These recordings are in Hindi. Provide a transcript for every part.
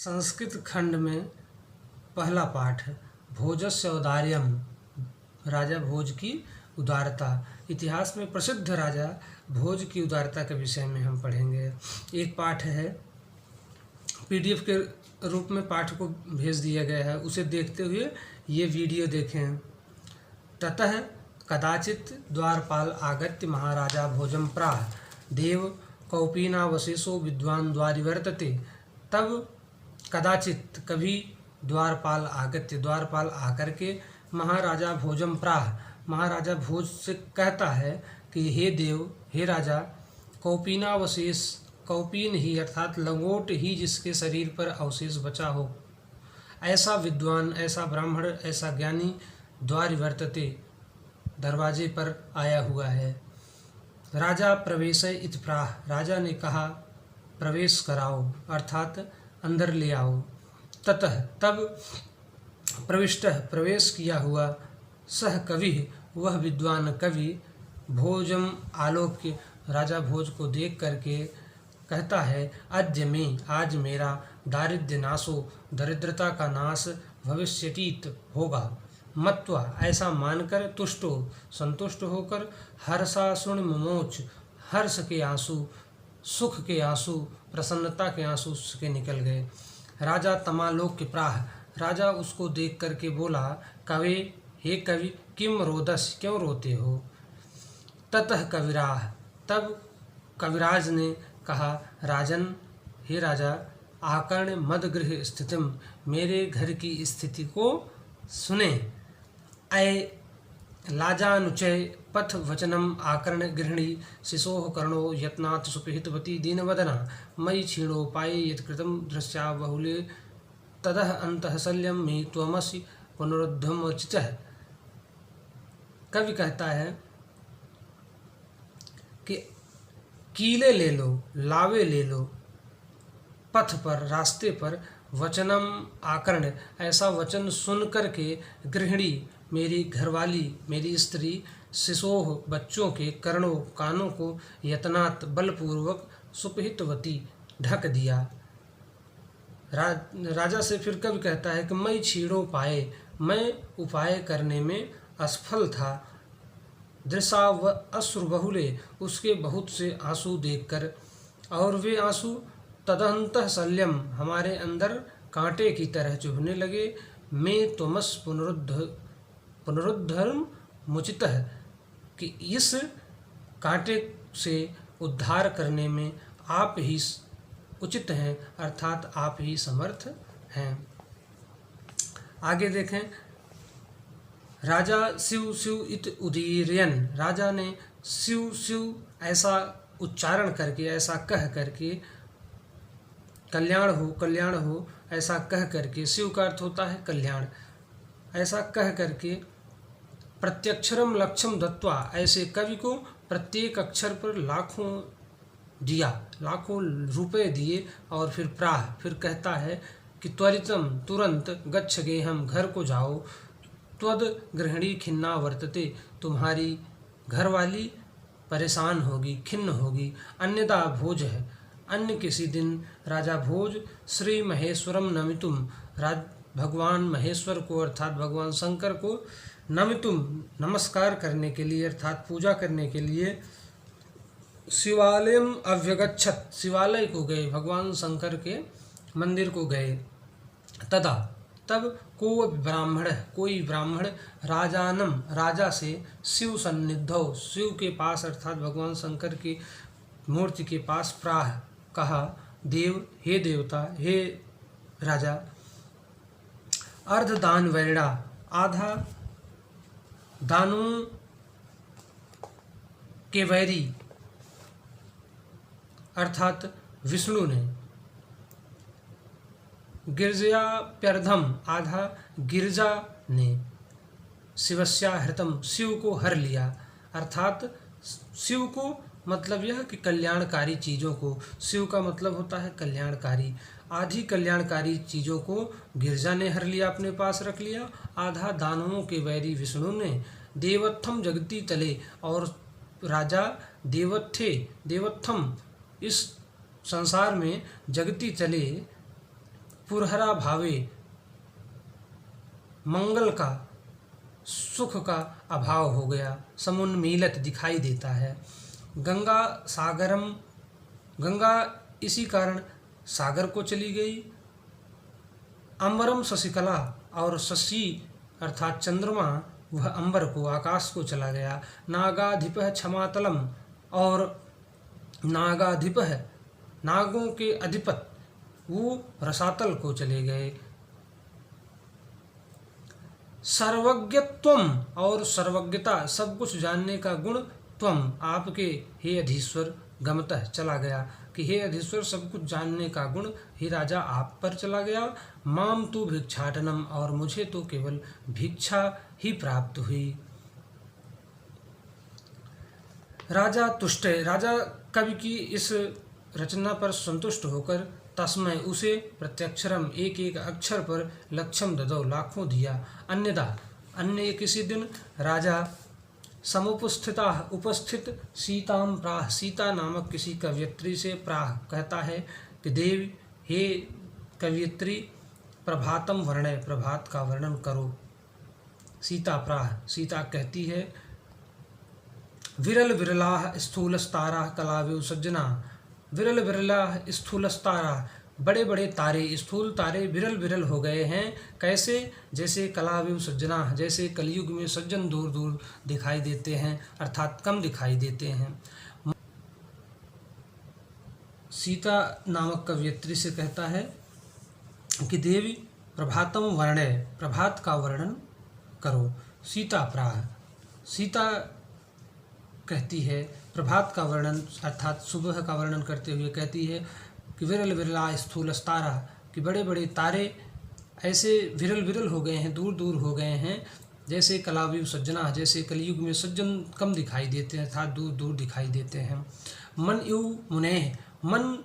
संस्कृत खंड में पहला पाठ भोजस्य औदार्यम, राजा भोज की उदारता। इतिहास में प्रसिद्ध राजा भोज की उदारता के विषय में हम पढ़ेंगे। एक पाठ है, पीडीएफ के रूप में पाठ को भेज दिया गया है, उसे देखते हुए ये वीडियो देखें। ततः कदाचित द्वारपाल आगत्य महाराजा भोजम प्राह देव कौपीनावशेषो विद्वान द्वारिवर्तते। तब कदाचित कभी द्वारपाल आगत्य, द्वारपाल आकर के महाराजा भोजम प्राह, महाराजा भोज से कहता है कि हे देव, हे राजा, कौपीनावशेष, कौपीन ही अर्थात लंगोट ही जिसके शरीर पर अवशेष बचा हो, ऐसा विद्वान, ऐसा ब्राह्मण, ऐसा ज्ञानी द्वारिवर्तते, दरवाजे पर आया हुआ है। राजा प्रवेश इत प्राह, राजा ने कहा प्रवेश कराओ अर्थात अंदर ले आओ। ततः तब प्रविष्ट प्रवेश किया हुआ सह कवि, वह विद्वान कवि, भोजम आलोक्य, राजा भोज को देख करके कहता है अद्य में, आज मेरा दारिद्र्य नाशो, दरिद्रता का नाश भविष्यतीत होगा। मत्वा, ऐसा मानकर, तुष्टो, संतुष्ट होकर, हर्षासुण मुमोच, हर्ष के आंसू, सुख के आंसू, प्रसन्नता के आंसू उसके निकल गए। राजा तमालोक्य प्राह, राजा उसको देख करके बोला कवि, हे कवि, किम रोदस, क्यों रोते हो। ततः कविराह, तब कविराज ने कहा राजन, हे राजा, आकर्ण मदगृह स्थितिम, मेरे घर की स्थिति को सुने। अय लाजानुचय पथ वचनम आकर्ण गृहिणी शिशोः कर्णो यत्नाथ सुपिहितवती दीनवदना मयि क्षीणोपाये यत्कृतं दृश्या बहुले तदह अंतः शल्यम मे त्वमसि पुनरुद्धमोचितः। कवि कहता है कि कीले ले लो, लावे ले लो, पथ पर, रास्ते पर, वचनम आकर्ण, ऐसा वचन सुन करके, गृहिणी, मेरी घरवाली, मेरी स्त्री, शिशोह, बच्चों के, कर्णों, कानों को, यत्नात्, बलपूर्वक, सुपहितवती, ढक दिया। राजा से फिर कवि कहता है कि मैं छीड़ो पाए, मैं उपाय करने में असफल था। दृशा व अश्रु बहुले, उसके बहुत से आंसू देखकर, और वे आंसू तदंतः शल्यम, हमारे अंदर कांटे की तरह चुभने लगे। मैं तुमस पुनरुद्धर्म मुचितः, कि इस कांटे से उद्धार करने में आप ही उचित हैं, अर्थात आप ही समर्थ हैं। आगे देखें, राजा शिव शिव इत उदीर्यन, राजा ने शिव शिव ऐसा उच्चारण करके, ऐसा कह करके, कल्याण हो ऐसा कह करके, शिव का अर्थ होता है कल्याण, ऐसा कह करके, प्रत्यक्षरम लक्षम दत्वा, ऐसे कवि को प्रत्येक अक्षर पर लाखों दिया, लाखों रुपए दिए, और फिर प्राह, फिर कहता है कि त्वरितम, तुरंत, गच्छ गेहम, घर को जाओ, त्वद गृहिणी खिन्ना वर्तते, तुम्हारी घरवाली परेशान होगी, खिन्न होगी। अन्यदा भोज है, अन्य किसी दिन राजा भोज श्री महेश्वरम नमितुम, भगवान महेश्वर को अर्थात भगवान शंकर को, नमितुम, नमस्कार करने के लिए अर्थात पूजा करने के लिए, शिवालयम अव्यगच्छत, शिवालय को गए, भगवान शंकर के मंदिर को गए। तदा, तब कोई ब्राह्मण राजानम, राजा से, शिव सन्निधौ, शिव के पास अर्थात भगवान शंकर की मूर्ति के पास, प्राह, कहा देव, हे देवता, हे राजा, अर्धदान वैरिणा, आधा दानों के वैरी अर्थात विष्णु ने, गिरजाप्यर्धम, आधा गिरजा ने, शिवस्या हृतम, शिव को हर लिया, अर्थात शिव को मतलब यह कि कल्याणकारी चीज़ों को, शिव का मतलब होता है कल्याणकारी, आधी कल्याणकारी चीज़ों को गिरजा ने हर लिया, अपने पास रख लिया, आधा दानवों के वैरी विष्णु ने। देवत्थम जगती तले, और राजा देवत्थम, इस संसार में जगती चले, पुरहरा भावे, मंगल का, सुख का अभाव हो गया, समुन्मीलत दिखाई देता है। गंगा सागरम, गंगा इसी कारण सागर को चली गई। अंबरम शशिकला, और शशि अर्थात चंद्रमा वह अंबर को, आकाश को चला गया। नागाधिपः क्षमातलम, और नागाधिपः नागों के अधिपत वो रसातल को चले गए। सर्वज्ञत्वम, और सर्वज्ञता, सब कुछ जानने का गुण, त्वम आपके हे अधीश्वर, गमतः चला गया, कि हे अधीश्वर सब कुछ जानने का गुण हे राजा आप पर चला गया। माम तु भिक्षाटनम, और मुझे तो केवल भिक्षा ही प्राप्त हुई। राजा तुष्ट, राजा कवि की इस रचना पर संतुष्ट होकर तस्मय उसे प्रत्यक्षरम, एक एक अक्षर पर लक्षम ददौ, लाखों दिया। अन्यदा, अन्य किसी दिन राजा समुपस्थिता, उपस्थित सीताम प्राह, सीता नामक किसी कवयित्री से प्राह कहता है कि देव हे कवयित्री, प्रभातम वर्णय, प्रभात का वर्णन करो। सीता प्राह, सीता कहती है विरल विरलाः स्थूलस्ताराः कलाविव सज्जना, विरल विरलाः स्थूलस्ताराः, बड़े बड़े तारे, स्थूल तारे विरल विरल हो गए हैं। कैसे? जैसे कलाविव सज्जना, जैसे कलयुग में सज्जन दूर दूर दिखाई देते हैं, अर्थात कम दिखाई देते हैं। सीता नामक कवयित्री से कहता है कि देवी प्रभातम वर्णय, प्रभात का वर्णन करो। सीता प्राह, सीता कहती है प्रभात का वर्णन, अर्थात सुबह का वर्णन करते हुए कहती है कि विरल विरला स्थूलस्तारा, कि बड़े बड़े तारे ऐसे विरल विरल हो गए हैं, दूर दूर हो गए हैं। जैसे कलाविव सज्जना, जैसे कलयुग में सज्जन कम दिखाई देते हैं, अर्थात दूर दूर दिखाई देते हैं। मन यु मुनेः, मन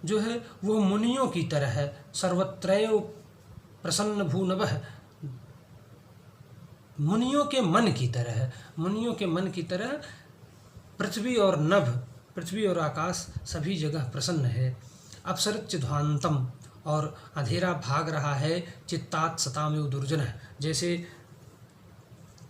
जो है वो मुनियों की तरह है। सर्वत्रैव प्रसन्न भूनभः, मुनियों के मन की तरह है, मुनियों के मन की तरह पृथ्वी और नभ, पृथ्वी और आकाश सभी जगह प्रसन्न है। अपसरच्चिध्वान्तम, और अंधेरा भाग रहा है। चित्तात सतामेव दुर्जनः, जैसे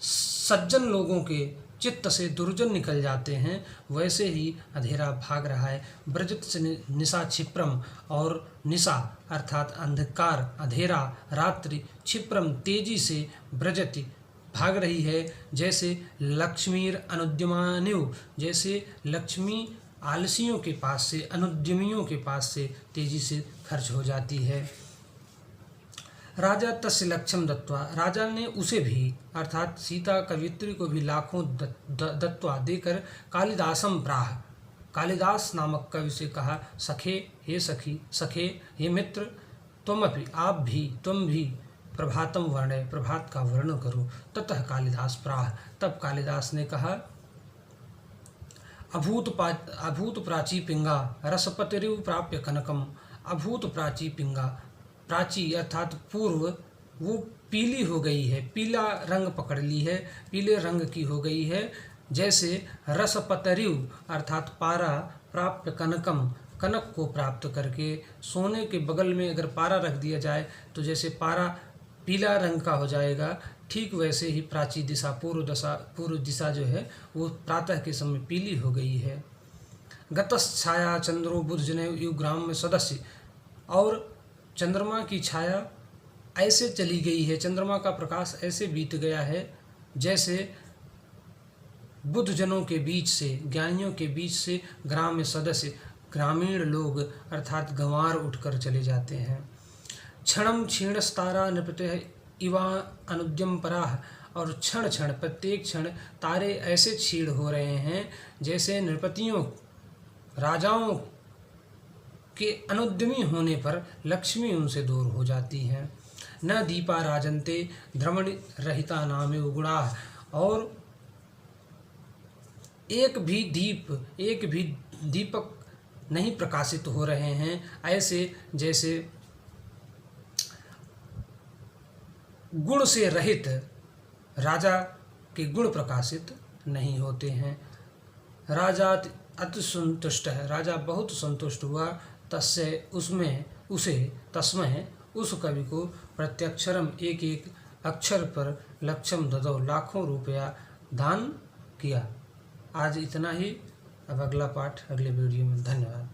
सज्जन लोगों के चित्त से दुर्जन निकल जाते हैं, वैसे ही अंधेरा भाग रहा है। ब्रजत से निशा क्षिप्रम, और निशा अर्थात अंधकार, अंधेरा, रात्रि, क्षिप्रम तेजी से, ब्रजति भाग रही है। जैसे लक्ष्मीर अनुद्यमान्यु, जैसे लक्ष्मी आलसियों के पास से, अनुद्यमियों के पास से तेजी से खर्च हो जाती है। राजा तस्य लक्ष्यम दत्वा, राजा ने उसे भी अर्थात सीता कवित्री को भी लाखों दत्वा देकर कालिदासम प्राह, कालिदास नामक कवि से कहा सखे, हे सखी, सखे हे मित्र, तुमअपि आप भी, तुम भी प्रभातम वर्णय, प्रभात का वर्णन करो। ततः कालिदास प्राह, तब कालिदास ने कहा अभूत प्राची पिंगा रसपतिरिव प्राप्य कनकम, अभूत प्राची पिंगा, प्राची अर्थात पूर्व, वो पीली हो गई है, पीला रंग पकड़ ली है, पीले रंग की हो गई है। जैसे रसपतरिव अर्थात पारा, प्राप्य कनकम, कनक को प्राप्त करके, सोने के बगल में अगर पारा रख दिया जाए तो जैसे पारा पीला रंग का हो जाएगा, ठीक वैसे ही प्राची दिशा, पूर्व दिशा जो है वो प्रातः के समय पीली हो गई है। गतश्छाया चंद्रो बुध जने युग्राम में सदस्य, और चंद्रमा की छाया ऐसे चली गई है, चंद्रमा का प्रकाश ऐसे बीत गया है जैसे बुद्ध जनों के बीच से, ज्ञानियों के बीच से ग्राम में सदस्य, ग्रामीण लोग अर्थात गंवार उठकर चले जाते हैं। क्षणम क्षीणस्तारा नृपते इवा अनुद्यम पराह, और क्षण क्षण, प्रत्येक क्षण तारे ऐसे क्षीण हो रहे हैं जैसे नृपतियों, राजाओं के अनुद्यमी होने पर लक्ष्मी उनसे दूर हो जाती हैं। न दीपा राजन्ते द्रमण रहिता नामे गुणाः, और एक भी दीपक नहीं प्रकाशित हो रहे हैं, ऐसे जैसे गुण से रहित राजा के गुण प्रकाशित नहीं होते हैं। राजा अति संतुष्ट है, राजा बहुत संतुष्ट हुआ, तस्य उसमें उसे तस्मय उस कवि को प्रत्यक्षरम एक एक अक्षर पर लक्षम ददो लाखों रुपया दान किया। आज इतना ही। अब अगला पाठ अगले वीडियो में। धन्यवाद।